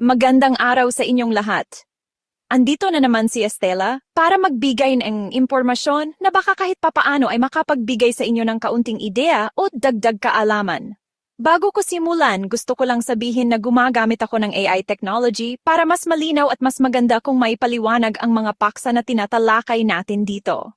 Magandang araw sa inyong lahat. Andito na naman si Estela para magbigay ng impormasyon na baka kahit papaano ay makapagbigay sa inyo ng kaunting ideya o dagdag kaalaman. Bago ko simulan, gusto ko lang sabihin na gumagamit ako ng AI technology para mas malinaw at mas maganda kung maipaliwanag ang mga paksa na tinatalakay natin dito.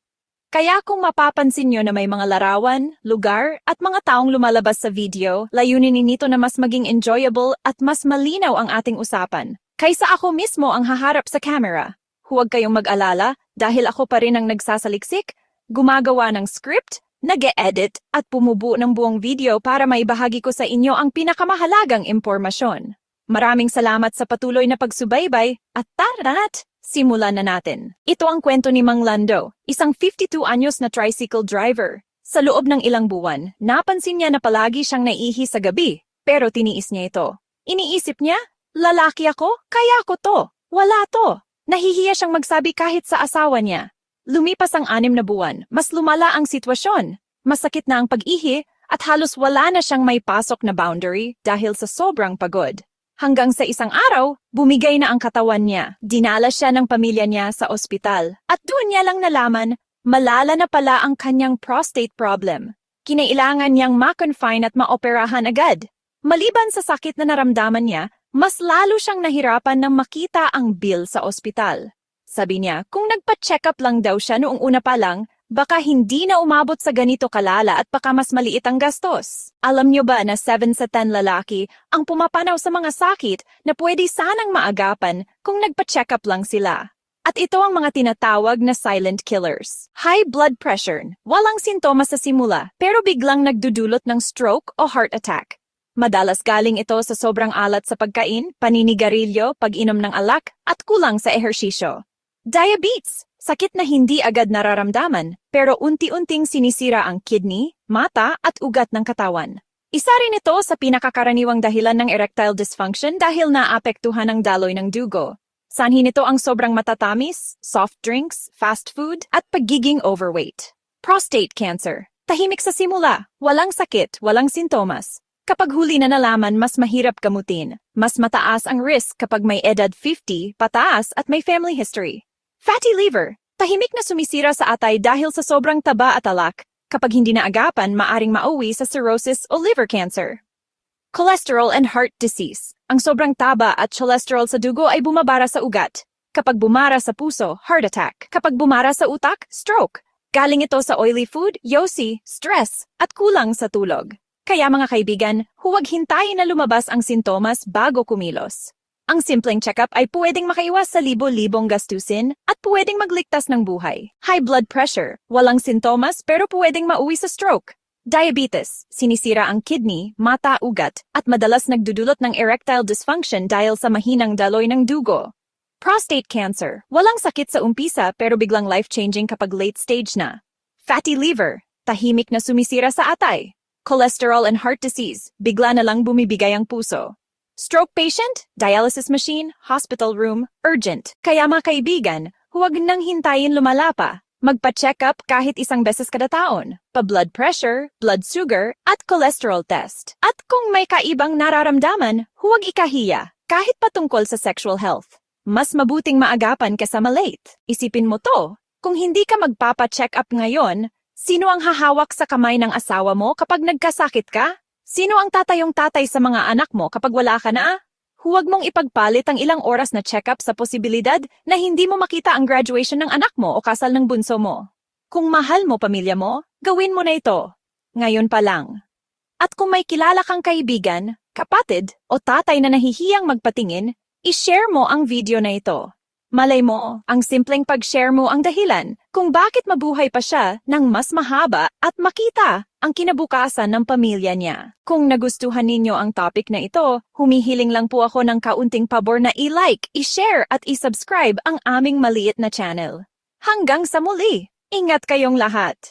Kaya kung mapapansin nyo na may mga larawan, lugar, at mga taong lumalabas sa video, layunin nito na mas maging enjoyable at mas malinaw ang ating usapan. Kaysa ako mismo ang haharap sa camera. Huwag kayong mag-alala dahil ako pa rin ang nagsasaliksik, gumagawa ng script, nag-e-edit at pumubuo ng buong video para maibahagi ko sa inyo ang pinakamahalagang impormasyon. Maraming salamat sa patuloy na pagsubaybay at tara't! Simulan na natin. Ito ang kwento ni Mang Lando, isang 52 anyos na tricycle driver. Sa loob ng ilang buwan, napansin niya na palagi siyang naiihi sa gabi, pero tiniis niya ito. Iniisip niya, lalaki ako, kaya ako to. Wala to. Nahihiya siyang magsabi kahit sa asawa niya. Lumipas ang 6 na buwan, mas lumala ang sitwasyon. Masakit na ang pag-ihi at halos wala na siyang may pasok na boundary dahil sa sobrang pagod. Hanggang sa isang araw, bumigay na ang katawan niya. Dinala siya ng pamilya niya sa ospital. At doon niya lang nalaman, malala na pala ang kanyang prostate problem. Kinailangan niyang ma-confine at maoperahan agad. Maliban sa sakit na naramdaman niya, mas lalo siyang nahirapan na makita ang bill sa ospital. Sabi niya, kung nagpa-check up lang daw siya noong una pa lang, baka hindi na umabot sa ganito kalala at baka mas maliit ang gastos. Alam niyo ba na 7 sa 10 lalaki ang pumapanaw sa mga sakit na pwede sanang maagapan kung nagpa-check up lang sila? At ito ang mga tinatawag na silent killers. High blood pressure, walang sintomas sa simula pero biglang nagdudulot ng stroke o heart attack. Madalas galing ito sa sobrang alat sa pagkain, paninigarilyo, pag-inom ng alak at kulang sa ehersisyo. Diabetes, sakit na hindi agad nararamdaman pero unti-unting sinisira ang kidney, mata at ugat ng katawan. Isa rin ito sa pinakakaraniwang dahilan ng erectile dysfunction dahil naapektuhan ang daloy ng dugo. Sanhi nito ang sobrang matatamis, soft drinks, fast food at pagiging overweight. Prostate cancer, tahimik sa simula, walang sakit, walang sintomas. Kapag huli na nalaman, mas mahirap gamutin. Mas mataas ang risk kapag may edad 50, pataas at may family history. Fatty liver, tahimik na sumisira sa atay dahil sa sobrang taba at alak. Kapag hindi naagapan, maaring mauwi sa cirrhosis o liver cancer. Cholesterol and heart disease, ang sobrang taba at cholesterol sa dugo ay bumabara sa ugat. Kapag bumara sa puso, heart attack. Kapag bumara sa utak, stroke. Galing ito sa oily food, yosi, stress, at kulang sa tulog. Kaya mga kaibigan, huwag hintayin na lumabas ang sintomas bago kumilos. Ang simpleng check-up ay pwedeng makaiwas sa libo-libong gastusin at pwedeng magligtas ng buhay. High blood pressure, walang sintomas pero pwedeng mauwi sa stroke. Diabetes, sinisira ang kidney, mata, ugat at madalas nagdudulot ng erectile dysfunction dahil sa mahinang daloy ng dugo. Prostate cancer, walang sakit sa umpisa pero biglang life-changing kapag late stage na. Fatty liver, tahimik na sumisira sa atay. Cholesterol and heart disease, bigla na lang bumibigay ang puso. Stroke patient, dialysis machine, hospital room, urgent. Kaya mga kaibigan, huwag nang hintayin lumala pa. Magpa-check up kahit 1 beses kada taon. Pa-blood pressure, blood sugar, at cholesterol test. At kung may kaibang nararamdaman, huwag ikahiya, kahit patungkol sa sexual health. Mas mabuting maagapan kaysa malate. Isipin mo to, kung hindi ka magpapa-check up ngayon, sino ang hahawak sa kamay ng asawa mo kapag nagkasakit ka? Sino ang tatayong-tatay sa mga anak mo kapag wala ka na? Huwag mong ipagpalit ang ilang oras na check-up sa posibilidad na hindi mo makita ang graduation ng anak mo o kasal ng bunso mo. Kung mahal mo pamilya mo, gawin mo na ito. Ngayon pa lang. At kung may kilala kang kaibigan, kapatid o tatay na nahihiyang magpatingin, i-share mo ang video na ito. Malay mo, ang simpleng pag-share mo ang dahilan kung bakit mabuhay pa siya ng mas mahaba at makita ang kinabukasan ng pamilya niya. Kung nagustuhan ninyo ang topic na ito, humihiling lang po ako ng kaunting pabor na i-like, i-share at i-subscribe ang aming maliit na channel. Hanggang sa muli, ingat kayong lahat!